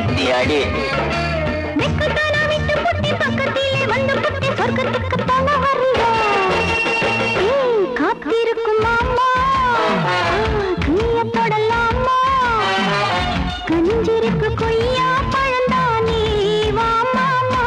கத்தி அடி. பக்கத்திலே வந்து புட்டி சொர்க்கத்துக்கு தல வரியா காத்திருக்கும் மாமா கையத்தொடலாமா கஞ்சிருக்கு கொய்யா பழந்தானே வா மாமா.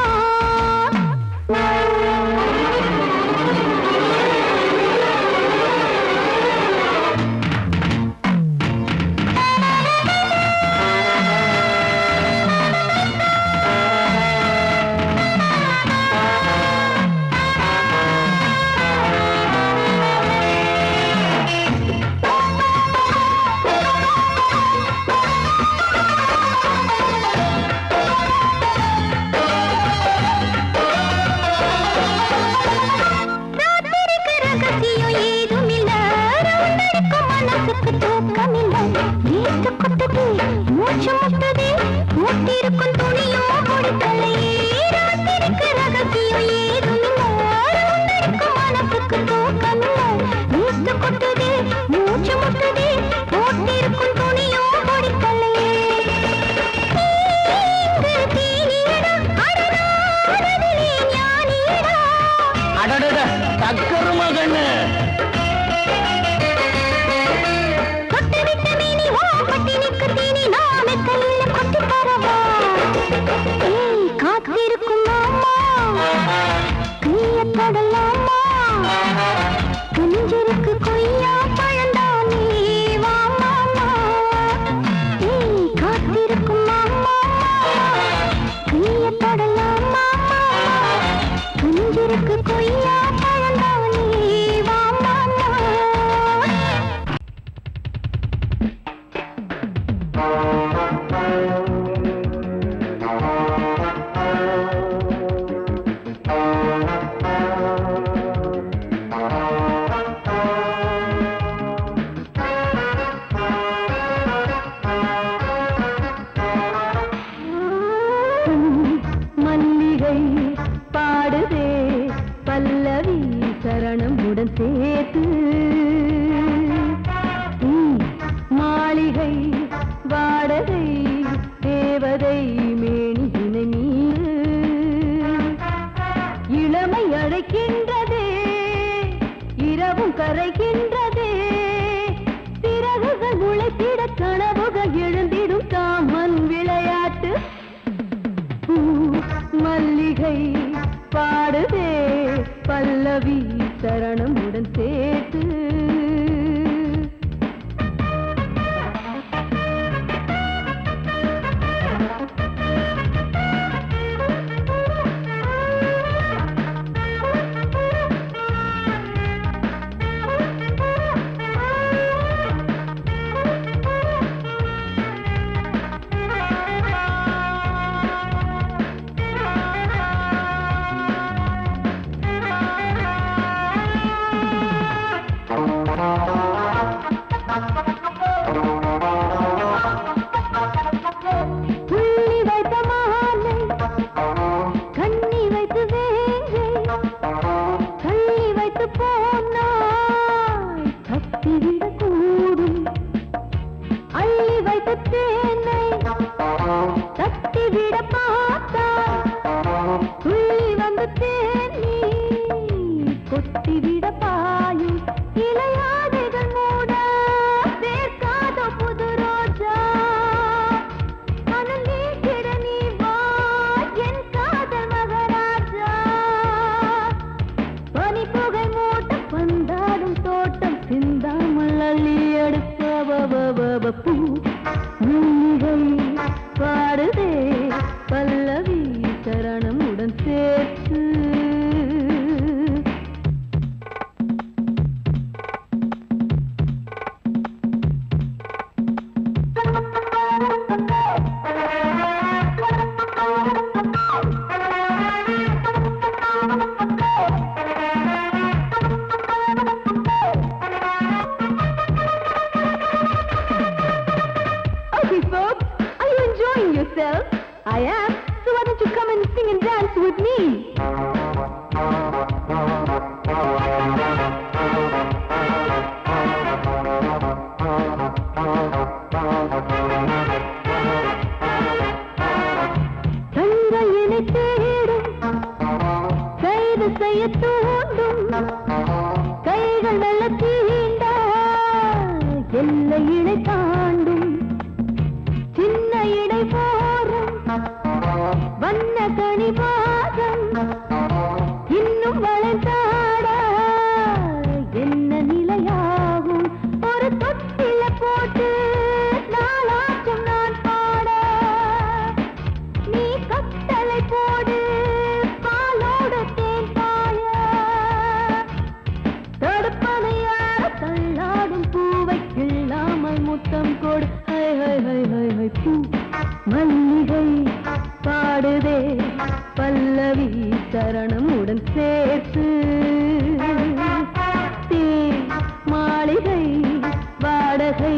I am. So why don't you come and sing and dance with me? எல்லை இடை தாண்டும் சின்ன இடை போரும் வண்ண கனி பாதம் இன்னும் வளைந்தாட என்ன நிலையாகும் ஒரு தொட்டில போட்டு நாளாச்சும் நான் பாட நீ கட்டளை போடு பாலோடு தேன் பாய தடுப்பதையார தள்ளாடும் பூவை கிள்ளாமல் முத்தம் கொடு high high high high high பூ மல்லிகை பாடுதே பல்லவி சரணம் உடன் சேர்த்து மாளிகை வாடகை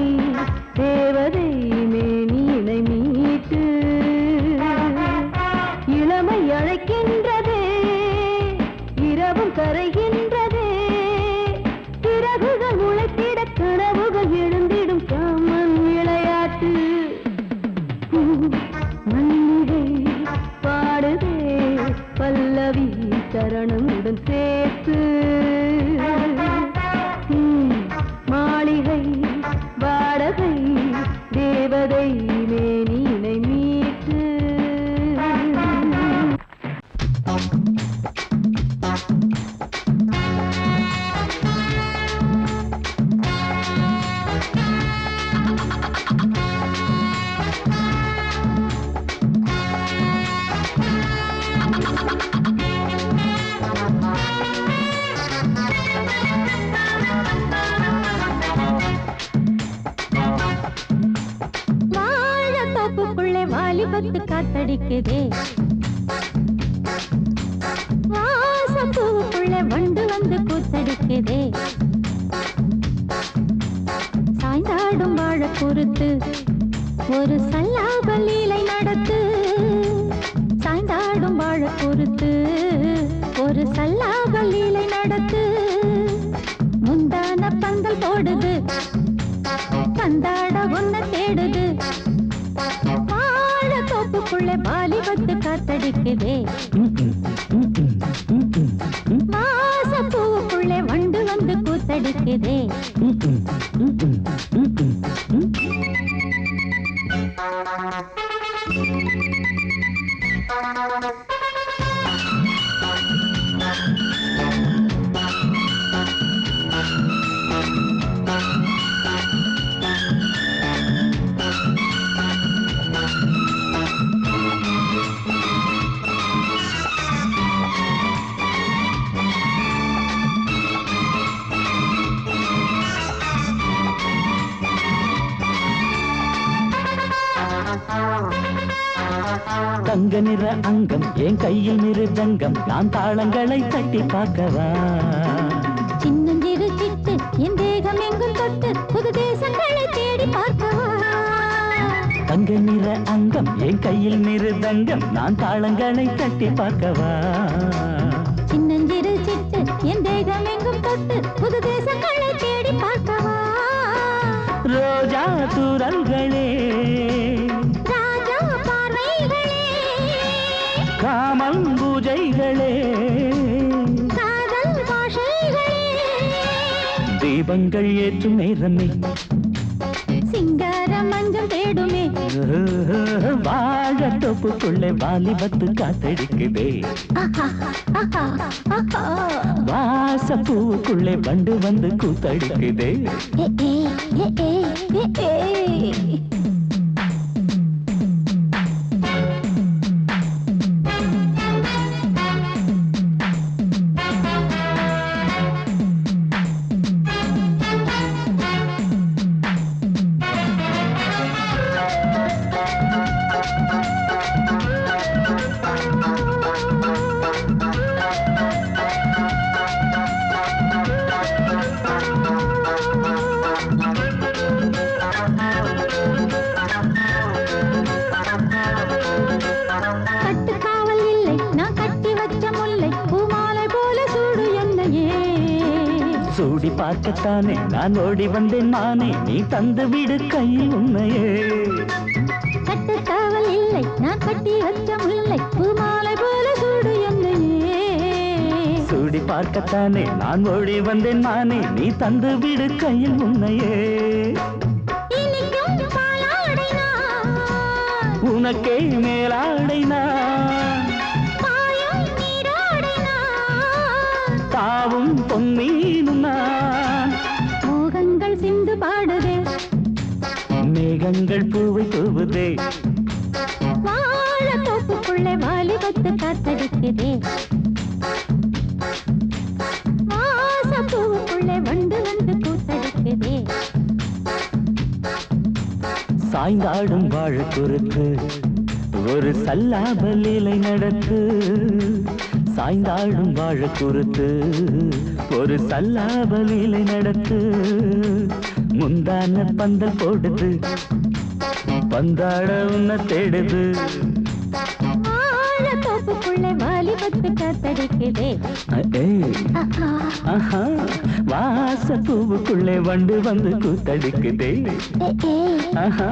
தேவதை மேனியினை மீட்டு இளமை அழைக்கின்றதே இரவும் கரைகின்றதே பிறகுகள் உழைத்திட கனவுகள் எழுந்திடும் காமன் விளையாட்டு மல்லிகை பாடுதே பல்லவி சரணம் உடன் சேர்த்து மாளிகை வாடகை தேவதை மேனியினை மீட்டு வாலிபத்து காத்தடிக்குதே வாசப்பூவுக்குள்ள வண்டு வந்து கூத்தடிக்குதே சாய்ந்தாடும் வாழ பொறுத்து ஒரு சல்லாப லீலை நடத்து சாய்ந்தாடும் வாழ பொறுத்து ஒரு சல்லாப லீலை நடத்து முந்தான பந்தல் போடுது பந்தாட ஒன்ன தேடுது தோப்புக்குள்ள வாலிபத்து காத்தடிக்குதே வாசப்பூவுக்குள்ள வண்டு வந்து கூத்தடிக்குதே தங்க நிற அங்கம் என் கையில் மிருதங்கம் நான் தாளங்களை தட்டி பார்க்கவா சின்னஞ்சிறு சிட்டு என் தேகம் எங்கும் தொட்டு புது தேசங்களை தேடி பார்க்கவா தங்க நிற அங்கம் என் கையில் மிருதங்கம் நான் தாளங்களை தட்டி பார்க்கவா சின்னஞ்சிறு சிட்டு என் தேகம் எங்கும் தொட்டு புது தேசங்களை தேடி பார்க்கவா ரோஜா தூரல்களே காமம் பூஜைகளே காதல் பாஷைகளே தீபங்கள் ஏற்றும் நேரமே சிங்கார மஞ்சள் தேடுமே வாழ தொப்புக்குள்ளே வாலிபத்து காத்தடிக்குதே வாசப்பூவுக்குள்ளே வண்டு வந்து கூத்தடிக்குதே சூடி பார்க்கத்தானே நான் ஓடி வந்தேன் நானே நீ தந்து விடு கையில் உண்மையே கட்டுக்காவல் இல்லை நான் கட்டி வச்ச முல்லை பூமாலை போல சூடு என்னையே சூடி பார்க்கத்தானே நான் ஓடி வந்தேன் நானே நீ தந்து விடு கையில் உண்மையே இனிக்கும் பாலாடை நான் உனக்கே மேலாடை நான் பாயும் நீராடை நான் தாவும் பொன்னீனும் நான் மோகங்கள் சிந்து பாடுதே மேகங்கள் பூவை தூவுதே வாழ தோப்புக்குள்ளே வாலிபத்து காத்தடிக்குதே வாசப்பூவுக்குள்ளே வண்டு வந்து கூத்தடிக்குதே சாய்ந்தாடும் வாழ குறுத்து ஒரு சல்லாப லீலை நடத்து சாய்ந்தாடும் வாழ குறுத்து ஒரு சல்லாப லீலை நடத்து முந்தான பந்தல் போடுது பந்தாட உன்னை தேடுது வாழ தோப்புக்குள்ளே வாலிபத்து காத்தடிக்குதே ஆஹா வாச பூவுக்குள்ளே வண்டு வந்து கூத்தடிக்குதே ஆஹா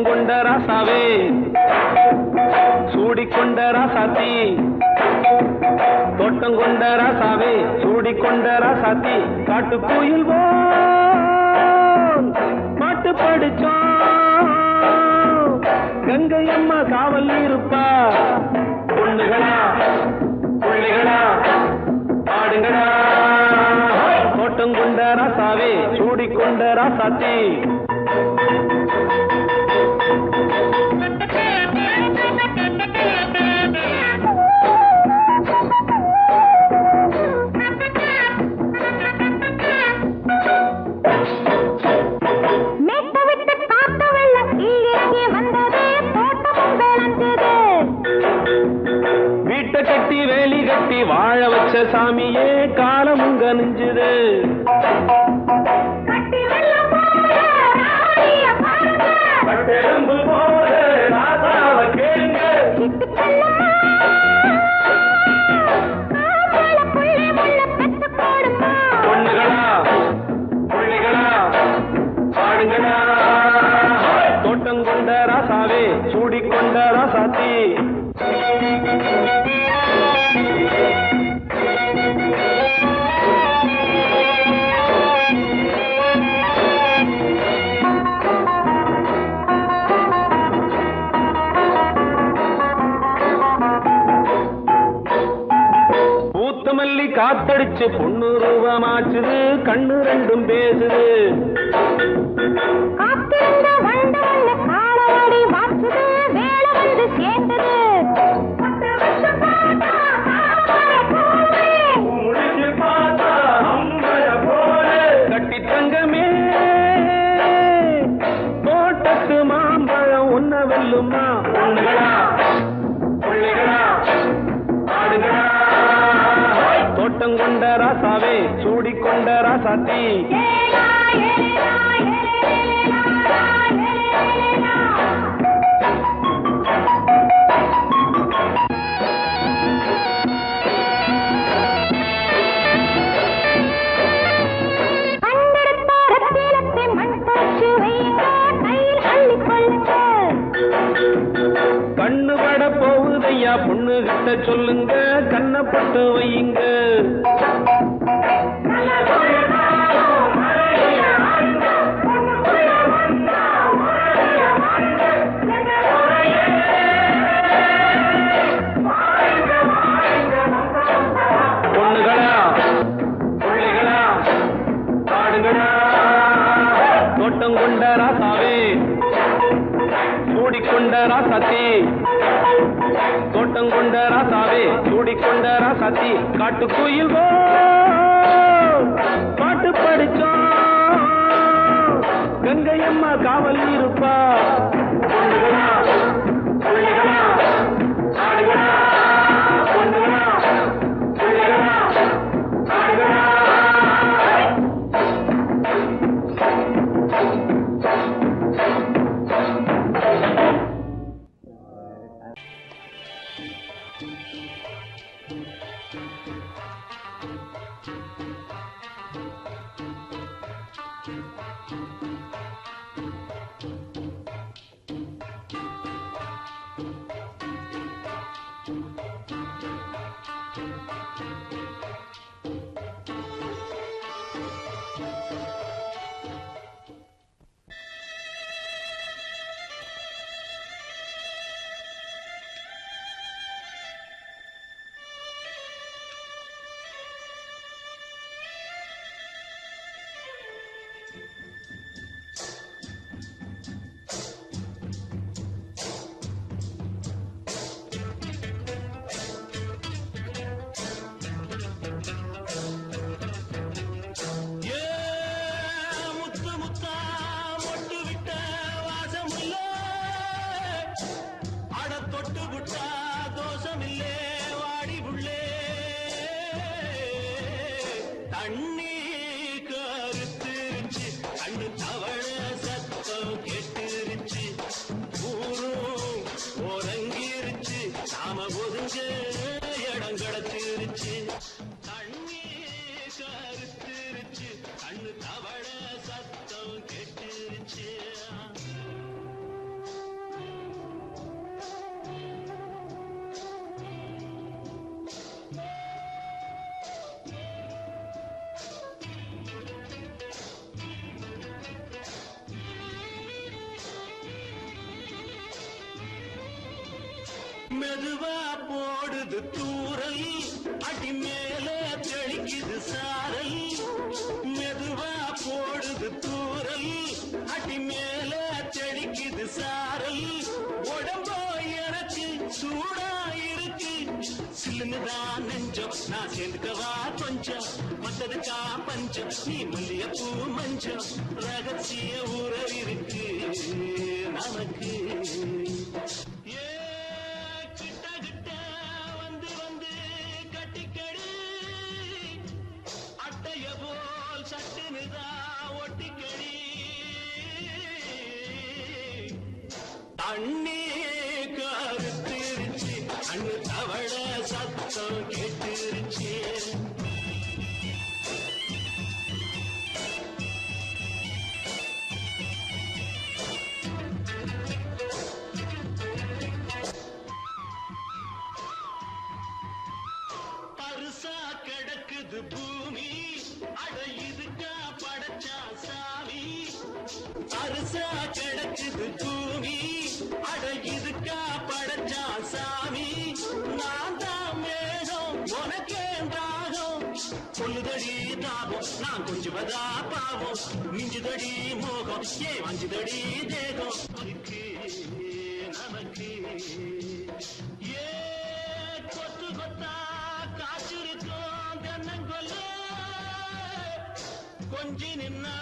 கொண்ட ராசாவே சூடிக்கொண்ட ராசாத்தி தோட்டம் கொண்ட ராசாவே சூடிக்கொண்ட ராசாத்தி காட்டு கோயில் பாட்டு படிச்சோம் கங்கை அம்மா காவல் இருப்பா பொண்ணுகளா பிள்ளைகளா ஆடுங்களா தோட்டம் கொண்ட ராசாவே சூடிக்கொண்ட ராசாத்தி கட்டி வேலி கட்டி வாழ வச்ச சாமியே காலமுங்க நெஞ்சுது பொண்ணுகளா பிள்ளைகளா பாடுங்களா தோட்டம் கொண்ட ராசாவே சூடிக்கொண்ட ராசாத்தி பூத்தமல்லி காத்தடிச்சு பொண்ணு ரூபமாச்சுது கண்ணு ரெண்டும் பேசுது கட்டி தங்கமே தோட்டத்து மாம்பழம் உன்ன வெல்லுமா பொண்ணுகளா பிள்ளைகளா ஆடுகளா தோட்டம் கொண்ட ராசாவே சூடிக்கொண்ட ராசாத்தி கண்ணு பட போகுதையா பொண்ணு கிட்ட சொல்லுங்க கண்ணப்பட்டு வையுங்க பொண்ணுகளா பிள்ளைகளா ஆடுகளா தோட்டம் கொண்ட ராசாவே சூடிக்கொண்ட ராசாத்தி தோட்டம் கொண்ட ராசாவே சூடிக்கொண்ட ராசாத்தி காட்டு கோயில் பாட்டு படிச்சோம் கங்கை அம்மா காவல் இருப்பா பொண்ணுகளா பிள்ளைகளா ஒதுங்க இடம் கிடைச்சிருச்சு தண்ணி கருத்துருச்சு கண்ணு தவள சத்தம் கெட்டுருச்சு மெதுவா போடுது தூரல் அடி மேல தெளிக்குது சாரல் மெதுவா போடுது தூரல் அடி மேல தெளிக்குது சாரல் உடம்போ எனக்கு சூடா இருக்கு சில்லுதான் நெஞ்சம் நான் சேர்ந்துக்கவா கொஞ்சம் மத்ததுக்கா பஞ்சம் நீ மல்லியப்பூ மஞ்சம் ரகசிய உறவிருக்கு நமக்கு அண்ணே கருத்திருச்சு அண்ணு தவள சத்தம் கேட்டுருச்சு பரிசா கிடக்குது பூமி அட இதுக்கா படைச்சா சாமி பரிசா கிடக்குது பூமி அட இதுக்கா படைச்சா சாமி நான் தான் மேகம் உனக்கே தாகம் சொல்லுதடி தாபம் நான் கொஞ்சுவதா பாவம் மிஞ்சுதடி மோகம் ஏன் வஞ்சுதடி தேகம் அதுக்கு நமக்கு ஏ கொத்து கொத்தா காற்றிருக்கும் தென்னங்கொல்ல கொஞ்சி நின்னா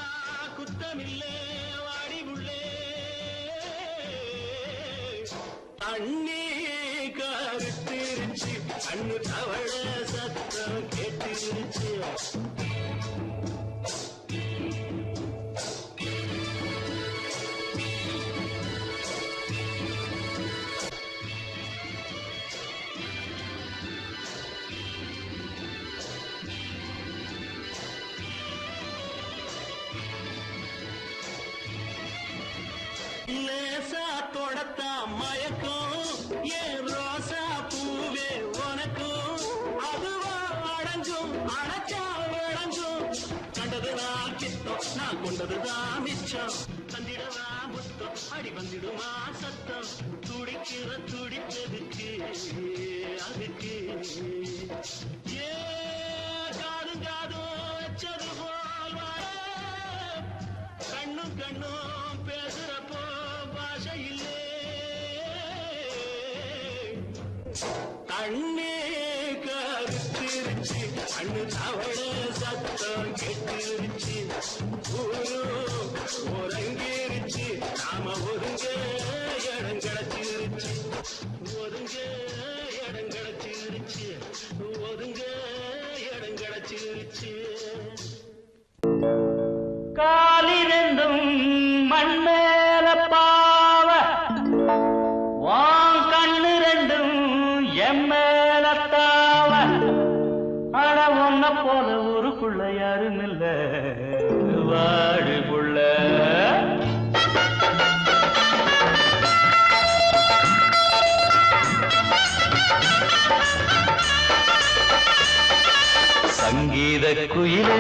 குத்தமில்லே வாடி உள்ளே அண்ணே கருத்திருச்சு அண்ணு தவள சத்தம் கேட்டுருச்சு லேசா தொடத்தா மயக்கம் ஏன் ரோசா பூவே உனக்கும் அதுவா அடங்கும் அடைச்சா விளங்கும் கண்டதுதான் கித்தம் நான் கொண்டதுதான் மிச்சம் தந்திடவா முத்தம் அடி வந்திடுமா சத்தம் துடிக்கிற துடிப்பதுக்கு அதுக்கு ஏ காதும் காதும் வச்சது போல் கண்ணும் கண்ணும் பேசுறப்போ பாஷை இல்லே கண்ணே கருத்திருச்சு கண்ணு தவள சத்தம் கெட்டுருச்சு ஊரு ஒருங்கிருச்சு நாம ஒருங்க இடம் கிடைச்சிருச்சு ஒருங்க இடம் கிடைச்சிருச்சு ஒருங்க இடம் கிடைச்சிருச்சு காலிரண்டும் மண்மேல பாவ வான் கண்ணு ரெண்டும் எம்மேல தாவ ஆனா ஒன்ன போல ஊருக்குள்ள யாரும் இல்ல வாழுக்குள்ள சங்கீத குயிலே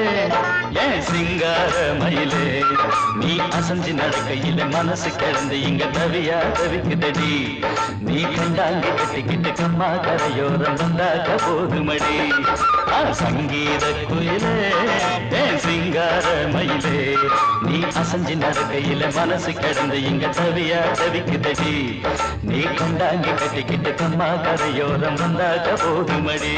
ஏன் சிங்கார மயிலே நீ அசஞ்சு நடக்கையில மனசு கிடந்து இங்க தவியா தவிக்குதடி நீ கண்டாங்கி கட்டிக்கிட்டு கம்மா கரையோரம் வந்தாக்க போதுமடி சங்கீத குயிலே ஏன் சிங்கார மயிலே நீ அசஞ்சு நடக்கையில மனசு கிடந்து இங்க தவியா தவிக்குதடி நீ கண்டாங்கி கட்டிக்கிட்டு கம்மா கரையோரம் வந்தாக்க போதுமடி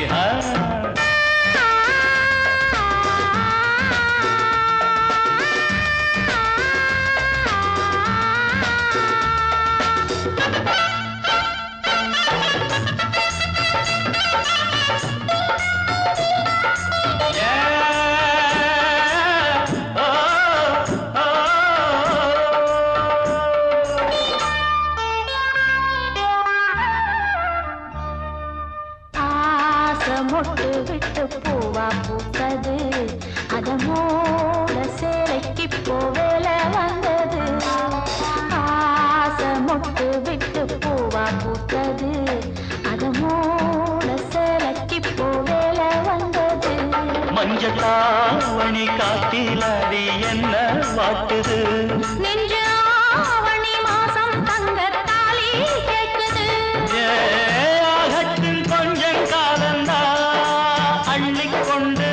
மொட்டு விட்டு பூவா பூத்தது அத மூட சேலைக்கு போவேல வந்தது ஆசை மொட்டு விட்டு பூவா பூத்தது அத மூட சேலைக்கு போவேல வந்தது மஞ்சத்தாவணி காட்டிலாடி என்ன வாட்டுது நெஞ்சு ஆவணி மாசம் தங்க தாலி கேட்குது ஆகட்டும் கொஞ்சம் காலந்தா அள்ளிக்கொண்டு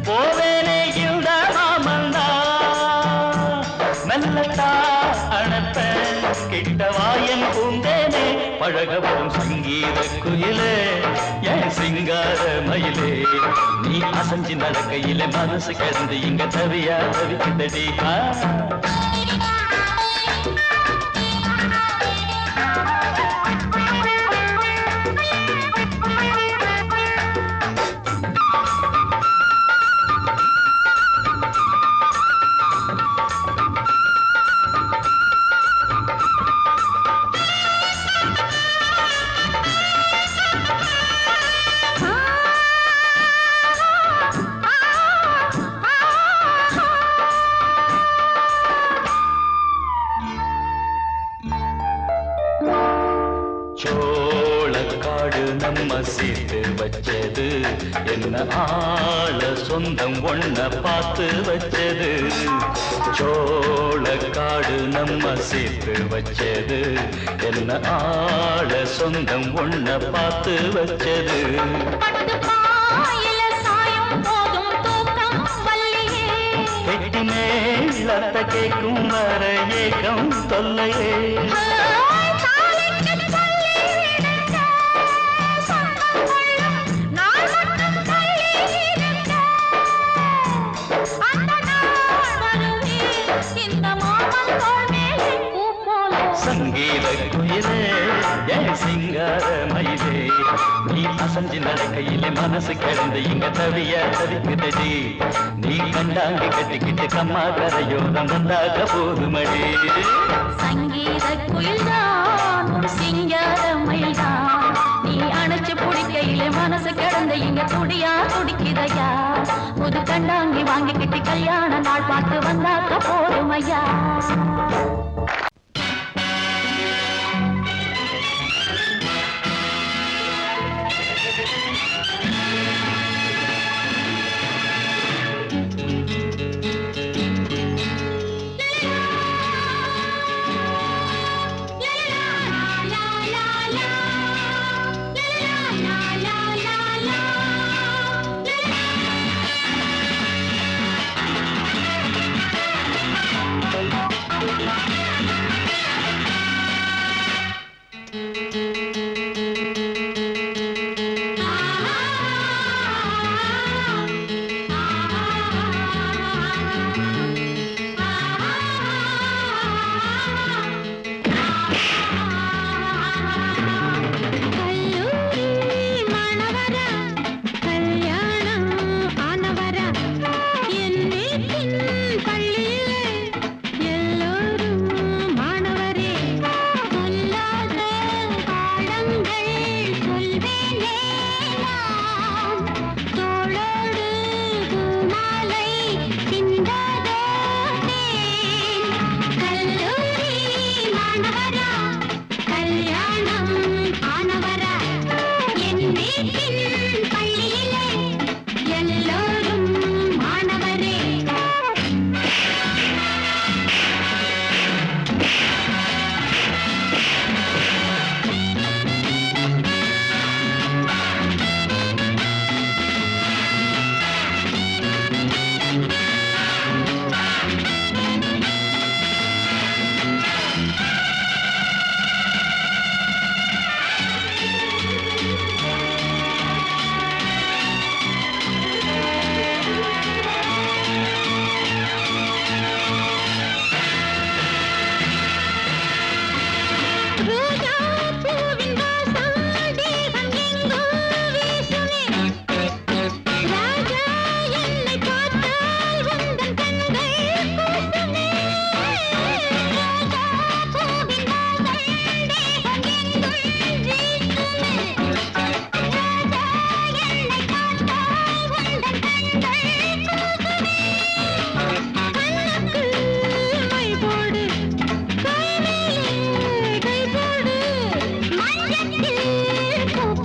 போவேனே இந்த மாமந்தா மெல்லத்தா அணப்ப கிட்டவாயன் பூந்தேனே பழகவும் சங்கீத குயிலே என் சிங்கார மயிலே நீ அசஞ்சி நடக்கையில மனசு கிடந்து இங்க தவியா தவிக்கிட்டடி சோளக்காடு நம்ம சேர்த்து வச்சது என்ன ஆள சொந்தம் ஒன்ன பார்த்து வச்சது சோளக்காடு நம்ம சேர்த்து வச்சது என்ன ஆள சொந்தம் ஒன்ன பார்த்து வச்சது கெட்டி மேலத்த கேட்கும் வர ஏகம் தொல்லையே சங்கீத குயிலே என் சிங்கார மயிலே நீ அசஞ்சி நடக்கையிலே மனசு கிடந்து இங்க தவிய தவிக்குதடி நீ கண்டாங்கி கட்டிக்கிட்டு கம்மா கரையோரம் வந்தாக போதுமடி சங்கீத குயில்தான் சிங்கார மயில்தான் நீ அணைச்சு பிடிக்கையிலே மனசு கிடந்து இங்க துடியா துடிக்குதையா புது கண்டாங்கி வாங்கிக்கிட்டு கல்யாண நாள் பார்த்து வந்தாக்க போதுமையா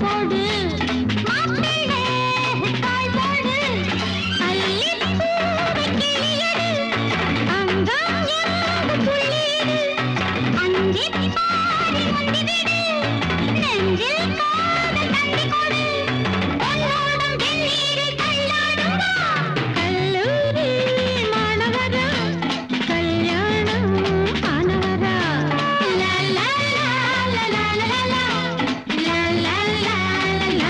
போடு மாப்பிள்ளை தாய் போடு அல்லிப்பூவை கிளியடு அங்கம் எங்கு புள்ளியடு அஞ்சிப் பாடி முந்திவிடு நெஞ்சில் காதல் தந்தி கொடு பொன்னோடும் வெந்நீரில் தள்ளாடும் வா கல்லூரி மாணவரா கல்யாணம் ஆனவரா லா லா லா லா லா லா லா லா லா லா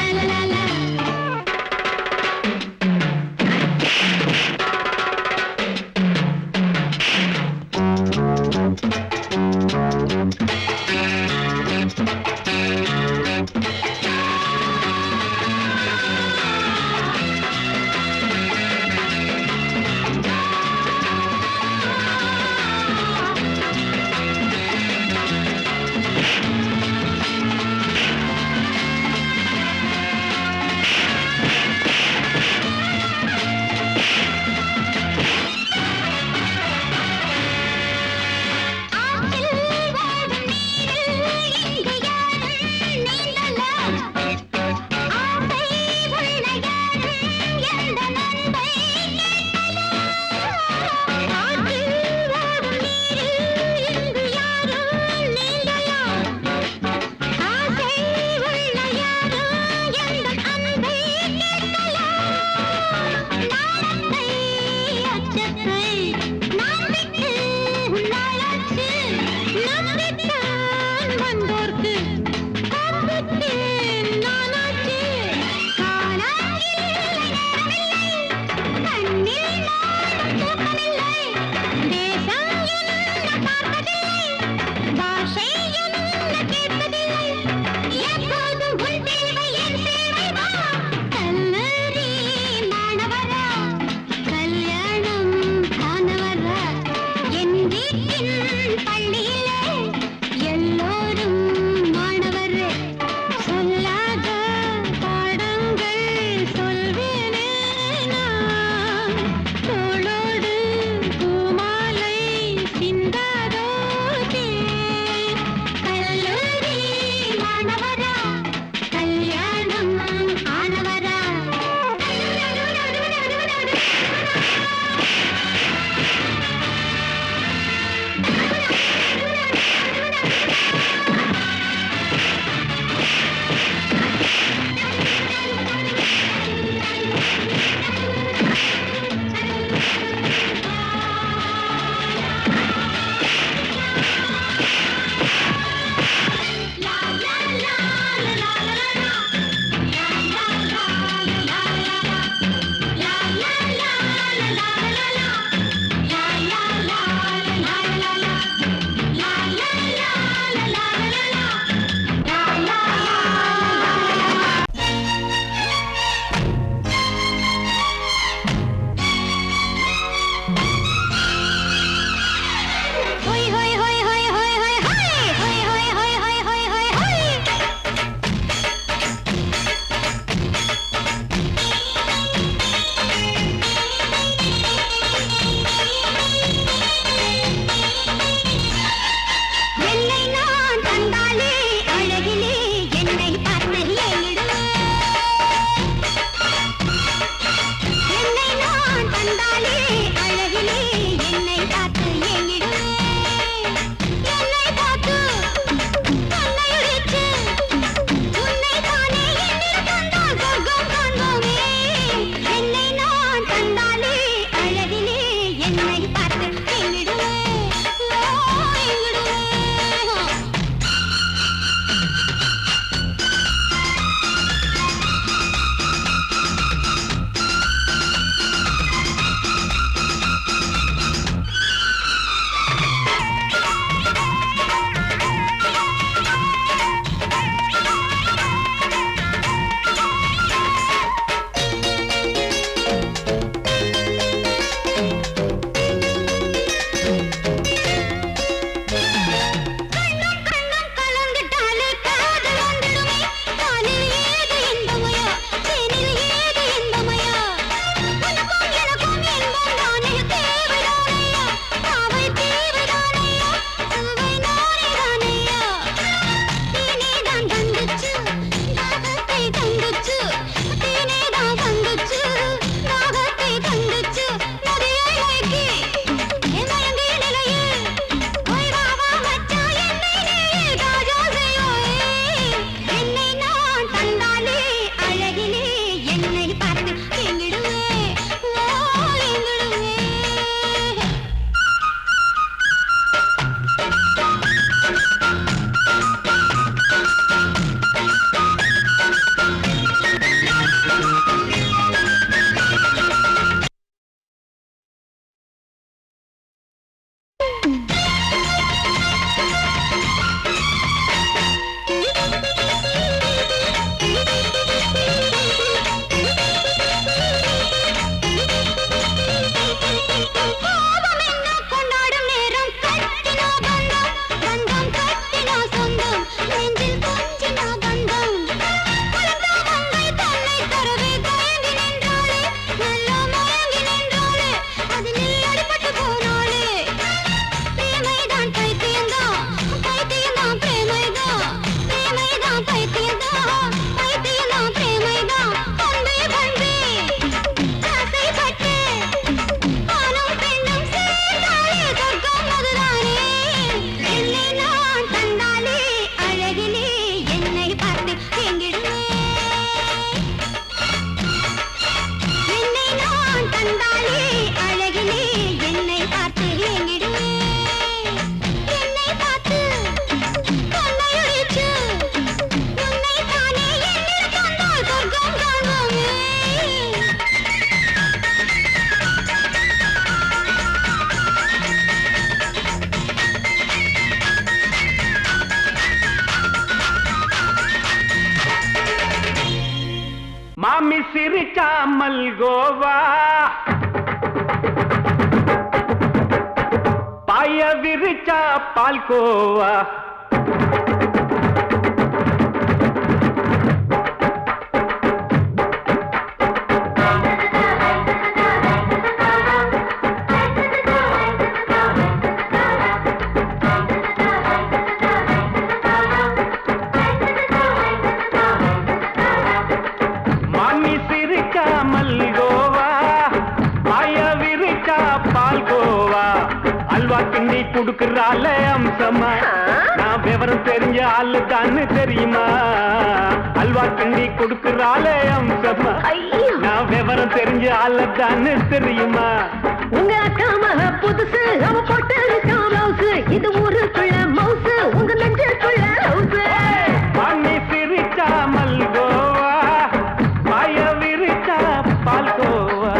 மாமி சிரிச்சா மல்கோவா பாய விரிச்சா பால்கோவா கிண்டி குடுக்கறால அம்சமா நான் விவரம் தெரிஞ்ச ஆளு தான்னு தெரியுமா அல்வா கிண்டி குடுக்கறால அம்சமா நான் விவரம் தெரிஞ்ச ஆளு தான்னு தெரியுமா உங்க அக்கா மக புதுசு அவ போட்டு ப்ளவுஸ் இது ஊருக்குள்ள மவுசு உங்க நெஞ்சுக்குள்ள ஹவுஸ் பண்ணி சிரிச்சா மல்கோவா பாய விரிச்சா பால்கோவா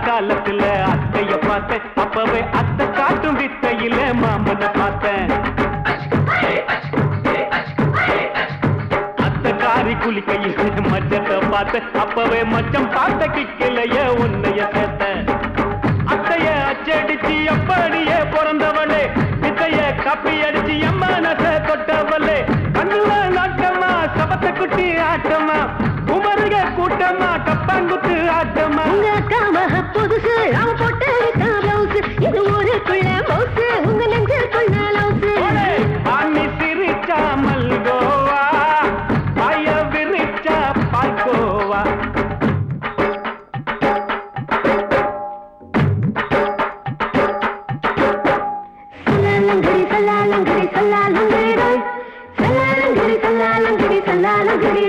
காலத்துல அத்தைய பார்த்தேன் அப்பவே அத்தை காட்டும் வித்தையில மாமனை பார்த்தேன் அத்தை காரி குளிக்கையில மச்சத்தை பார்த்தேன் அப்பவே மச்சம் பார்த்த கிக்கலைய உன்னைய சேர்த்த அத்தைய அச்சடிச்சு அப்படியே பிறந்தவளே வித்தைய கப்பி அடிச்சு எம்மனச தொட்டவளே கண்ணுல நாட்டமா சபத்தை குட்டி ஆட்டமா குமருக கூட்டமா கப்பாங்குத்து ஆட்டமா புதுசு அவ போட்டு ப்ளவுஸ் இது ஊருக்குள்ள மவுசு உங்க நெஞ்சுக்குள்ள லவுஸ் மாமி சிரிச்சா மல்கோவா பாய விரிச்சா பால்கோவா சல்லாலங்கடி சல்லாலங்கடி சல்லாலங்கடி சல்லாலங்கடி சல்லாலங்கடி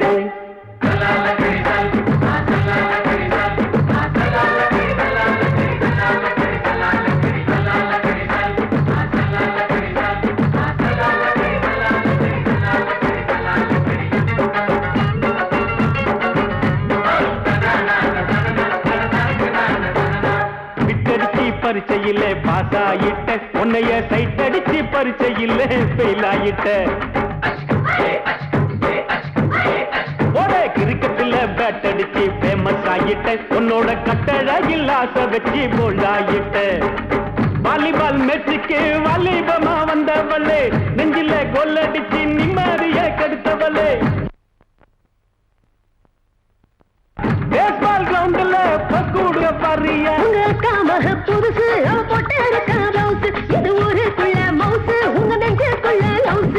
பரிச்சையில பாஸ் ஆயிட்ட உன்னைய சைட் அடிச்சு பரிச்சையில ஃபெயில் ஆயிட்ட கிரிக்கெட்ல பேட் அடிச்சு ஃபேமஸ் ஆயிட்ட உன்னோட கட்டழகில் ஆசை வச்சு போல்ட் ஆயிட்ட வாலிபால் மேட்சுக்கு வாலிபமா வந்தவளே நெஞ்சில கோல் அடிச்சு நிம்மதிய கெடுத்தவளே பேஸ்பால் கிரவுண்ட்ல பக்கூடுக பாரியா புதுசு அவ போட்டு ப்ளவுஸ் இது ஊருக்குள்ள மவுசு உங்க நெஞ்சுக்குள்ள லவுஸ்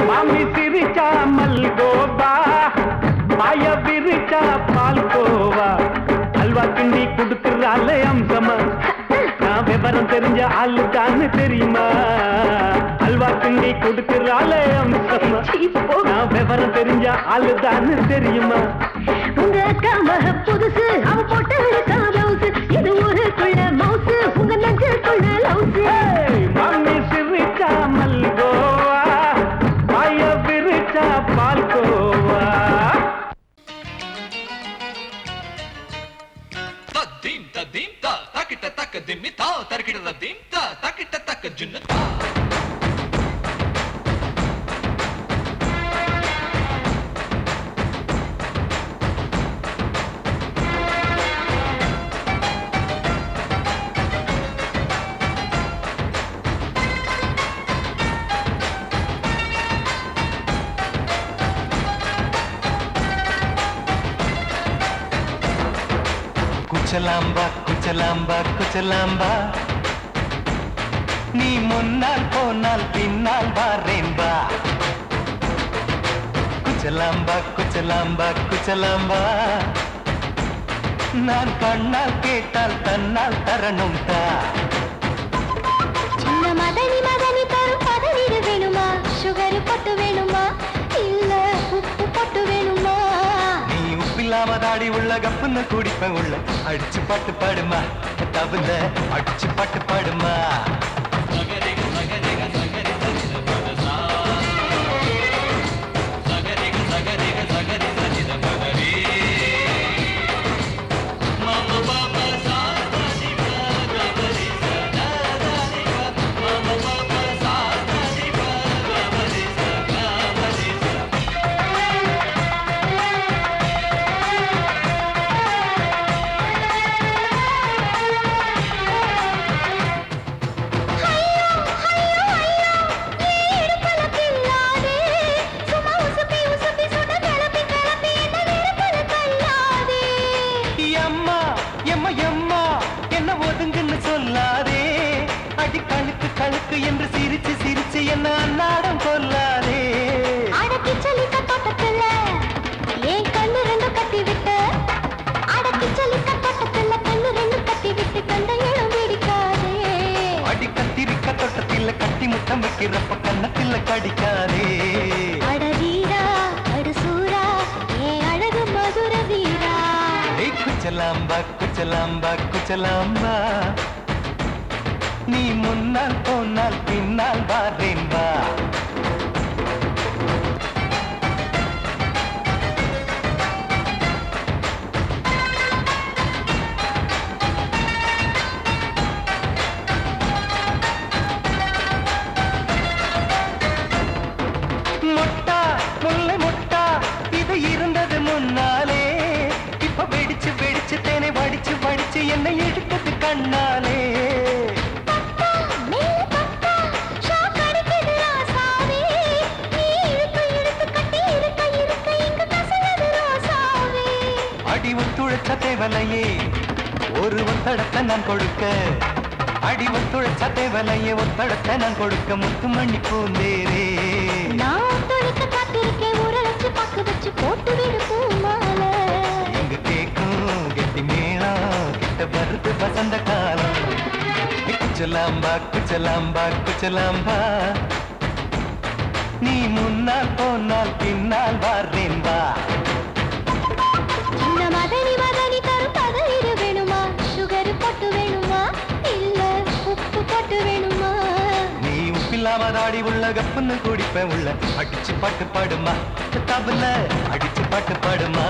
மாமி சிரிச்சா மல்கோவா பாய விரிச்சா பால்கோவா அல்வா கிண்டி குடுக்கறால அம்சமா நான் விவரம் தெரிஞ்ச ஆளு தான்னு தெரியுமா அல்வா கிண்டி குடுக்கறால அம்சமா நான் விவரம் தெரிஞ்ச ஆளு தான்னு தெரியுமா உங்க அக்கா மக புதுசு அவ போட்டு ப்ளவுஸ் இது ஊருக்குள்ள மவுசு உங்க நெஞ்சுக்குள்ள லவுஸ் மாமி சிரிச்சா மல்கோவா பாய விரிச்சா பால்கோவா தீம் தீம் தா தக்கிட்ட தக்க திம்மி தா தர்க்கிட்ட தீம் தா தக்கிட்ட தக்க ஜுன்னு தா குச்சலாம்பா குச்சலாம்பா குச்சலாம்பா நீ முன்னால் போனால் பின்னால் வாரேன்பா குச்சலாம்பா குச்சலாம்பா குச்சலாம்பா நான் கண்ணால் கேட்டால் தன்னால் முன்னால் தரணும் தா சின்ன மதனி மதனி தரும் பதனிடு வேணுமா சுகர் பொட்டு வேணுமா இல்ல உப்பு பொட்டு வேணுமா நீ உப்பில்லாம தாடி உள்ள கப்புன்னு குடிப்ப உள்ள அடிச்சு பாட்டு பாடுமா தபுல அடிச்சு பாட்டு பாடுமா கழுக்கு என்று சிரிச்சு சிரிச்சு என்ன அன்னாடம் கொல்லாதே அடக்கி சலிக்க தோட்டத்துல ஏன் கண்ணு ரெண்டு கட்டி விட்டு அடக்கி சலிக்க தோட்டத்துல கண்ணு ரெண்டு கட்டி விட்டு கண்ட இடம் பிடிக்காதே அடி கத்திரிக்க தோட்டத்தில் கட்டி முட்டம் வைக்கிறப்ப கண்ணத்தில் கடிக்காதே அட வீரா அடு சூரா ஏன் அழகு மதுர வீரா குச்சலாம்பா குச்சலாம்பா குச்சலாம்பா நீ முன்னால் போனால் பின்னால் வாரேன் வா முட்டா முல்லை முட்டா இது இருந்தது முன்னாலே இப்ப வெடிச்சு வெடிச்சு தேனை வடிச்சு வடிச்சு என்னை எடுத்தது கண்ணாலே அடி ஒத்துழைச்ச தேவலையே ஒரு ஒத்தடத்தை நான் கொடுக்க அடி ஒத்துழைச்ச தேவலையே ஒத்தடத்தை நான் கொடுக்க முத்துமணி பூந்தேரே நான் ஒத்துழைக்க காத்திருக்கேன் உரளைச்சு பக்கு வச்சு போட்டு விடு பூமாலை எங்க கேக்கும் கெட்டி மேளம் கிட்ட வருது வசந்த காலம் குச்சலாம்பா குச்சலாம்பா குச்சலாம்பா நீ முன்னால் போனால் பின்னால் வாரேன் வா சின்ன மதனி மதனி தரும் பதனிடு வேணுமா சுகர் பொட்டு வேணுமா இல்ல உப்பு பொட்டு வேணுமா நீ உப்பில்லாம தாடி உள்ள கப்புன்னு குடிப்ப உள்ள அடிச்சு பாட்டு பாடுமா தபுல அடிச்சு பாட்டு பாடுமா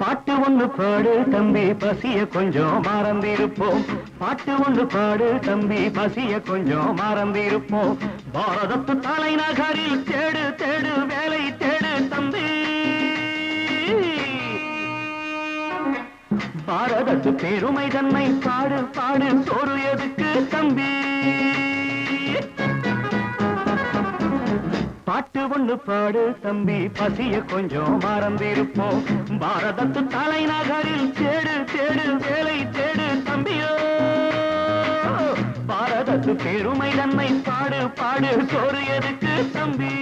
பாட்டு ஒண்ணு பாடு தம்பி பசிய கொஞ்சம் மறந்திருப்போம் பாட்டு ஒண்ணு பாடு தம்பி பசிய கொஞ்சம் மறந்திருப்போம் பாரதத்து தலைநகரில் தேடு தேடு வேலை தேடு தம்பி பாரதத்து பெருமை தன்னை பாடு பாடு சோறு எதுக்கு தம்பி பாட்டு ஒண்ணு பாடு தம்பி பசிய கொஞ்சம் மறந்திருப்போம் பாரதத்து தலைநகரில் தேடு தேடு வேலை தேடு தம்பியோ பாரதத்து பெருமை தன்னை பாடு பாடு சோறு எதுக்கு தம்பி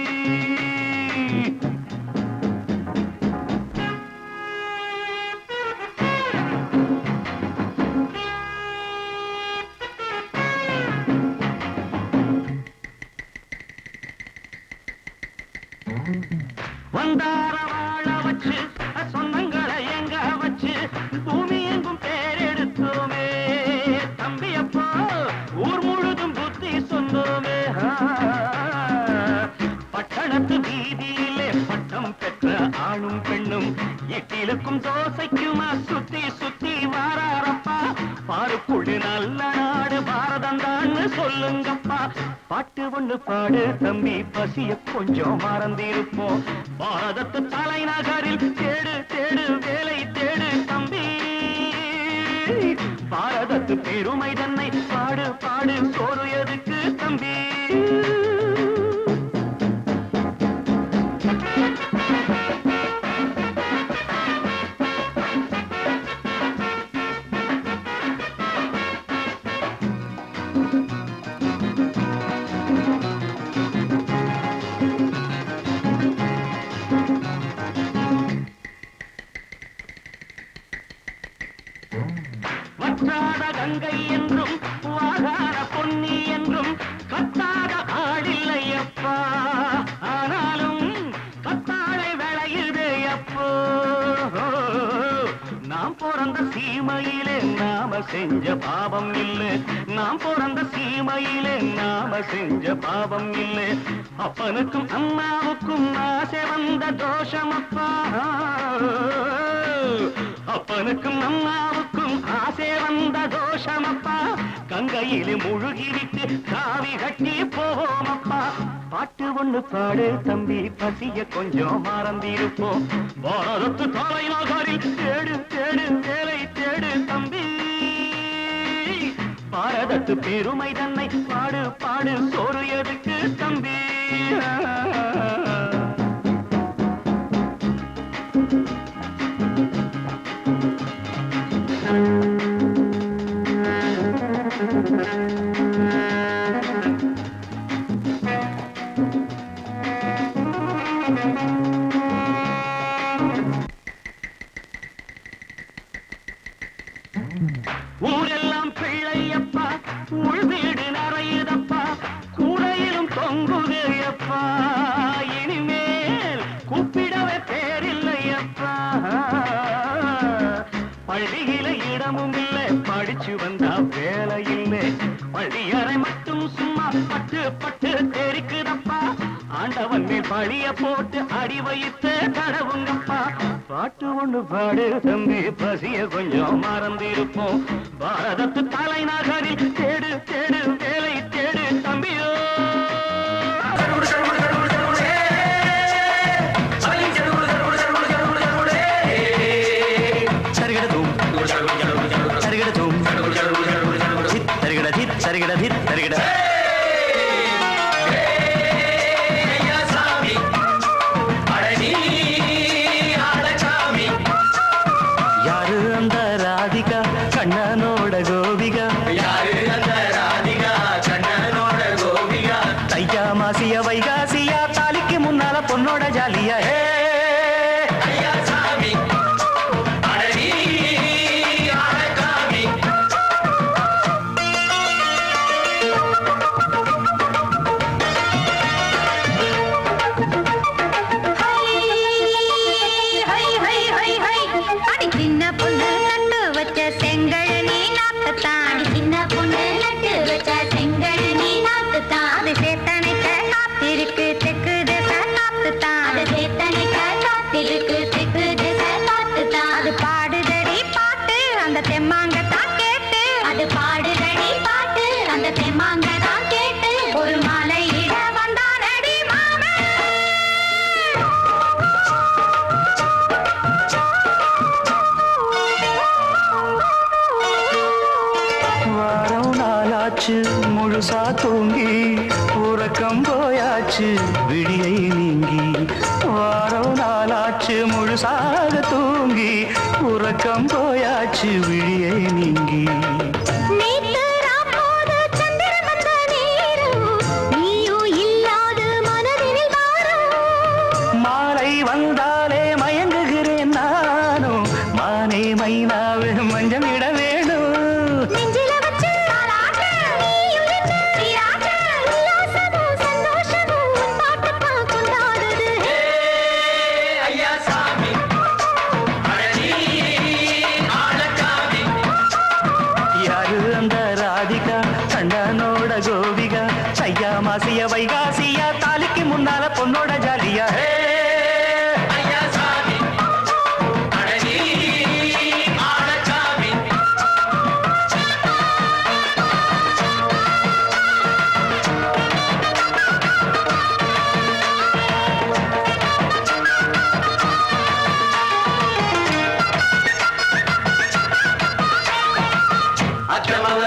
வந்தார வாழ வச்சு சொந்தங்களை எங்க வச்சு பூமி எங்கும் பேரெடுத்தோமே தம்பியப்போ ஊர் முழுதும் புத்தி சொன்னோமே பட்டணத்து வீதியிலே பட்டம் பெற்ற ஆணும் பெண்ணும் இட்டிலுக்கும் தோசைக்குமா சுத்தி சுத்தி வாராரப்பா பாருக்குள் நாடு நல்ல நாடு பாரதம் தான் சொல்லுங்கப்பா. பாட்டு ஒண்ணு பாடு தம்பி, பசிய கொஞ்சம் மறந்திருப்போம். பாரதத்து தலைநகரில் தேடு தேடு வேலை தேடு தம்பி. பாரதத்து பெருமை தன்னை பாடு பாடு, சோறு எதுக்கு தம்பி. வற்றாத கங்கை என்றும் வாகாத பொன்னி என்றும் கத்தாத ஆடில்லையப்பா. ஆனாலும் கத்தாழை விளையுதே அப்போ. நாம் பிறந்த சீமையிலே நாம செஞ்ச பாவம் இல்லை. நாம் பிறந்த சீமையிலே நாம செஞ்ச பாவம் இல்லை. அப்பனுக்கும் அம்மாவுக்கும் ஆசை வந்த தோஷமப்பா. அப்பனுக்கும் அம்மாவுக்கும் ஆசை வந்த தோஷமப்பா. கங்கையிலே முழுகிவிட்டு காவி கட்டி போவோமப்பா. பாட்டு ஒண்ணு பாடு தம்பி, பசிய கொஞ்சம் மறந்திருப்போம். பாரதத்து தலைநகரில் தேடு தேடு வேலை தேடு தம்பி. பாரதத்து பெருமை தன்னை பாடு பாடு, சோறு எதுக்கு தம்பி. ஊரெல்லாம் பிள்ளையப்பா, உள் வீடு நிறையுதப்பா, கூடையிலும் தொங்குகையப்பா. இனிமேல் கூப்பிடவே பேரில்லையப்பா. பள்ளியில இடமும் இல்லை, படிச்சு வந்தா வேலை இல்லை. பள்ளியறை மட்டும் சும்மா பட்டு பட்டு தெரிக்குதப்பா. ஆண்டவன் மேல் பழிய போட்டு அடி வைத்து தடவுங்கப்பா. பாட்டு ஒண்ணு பாடு தம்பி, பசிய கொஞ்சம் மறந்திருப்போம். பாரதத்து தலைநகரில் தேடு தேடு வேலை தேடு தம்பியோ. சரிகிடதும் சரிகிடதும் சரிகிட தித் சரிகிட தித் சரிகிட. யாரு அந்த ராதிகா கண்ணனோட கோபிகா? யாரு அந்த ராதிகா கண்ணனோட கோபிகா? தையா மாசிய வைகாசியா, தாலிக்கு முன்னால பொண்ணோட ஜாலியா. முழுசா தூங்கி உறக்கம் போயாச்சு விடியை நீங்கி. வாரம் நாளாச்சு முழுசாக தூங்கி உறக்கம் போயாச்சு விடியை நீங்கி. மாலை வந்தாலே மயங்குகிறேன் நானும். மானே மைனாவே மஞ்சம் இட வேணும். கண்ணனோட கோபிகா, சையா மாசிய வைகாசியா, தாலிக்கு முன்னால பொண்ணோட ஜாலியா.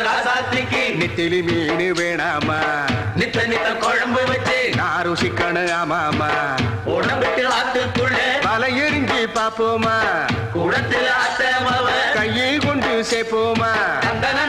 ராசாத்திக்கு நெத்திலி மீன் வேணாமா நித்த நித்த குழம்பு வச்சு நான் ருசிக்கணும் ஆமாமா உடம்புக்கு ஆத்துக்குள்ள பல எரிஞ்சு பாப்போமா குடத்தில் ஆத்தமாவ கையை கொண்டு சேர்ப்போமா தந்தன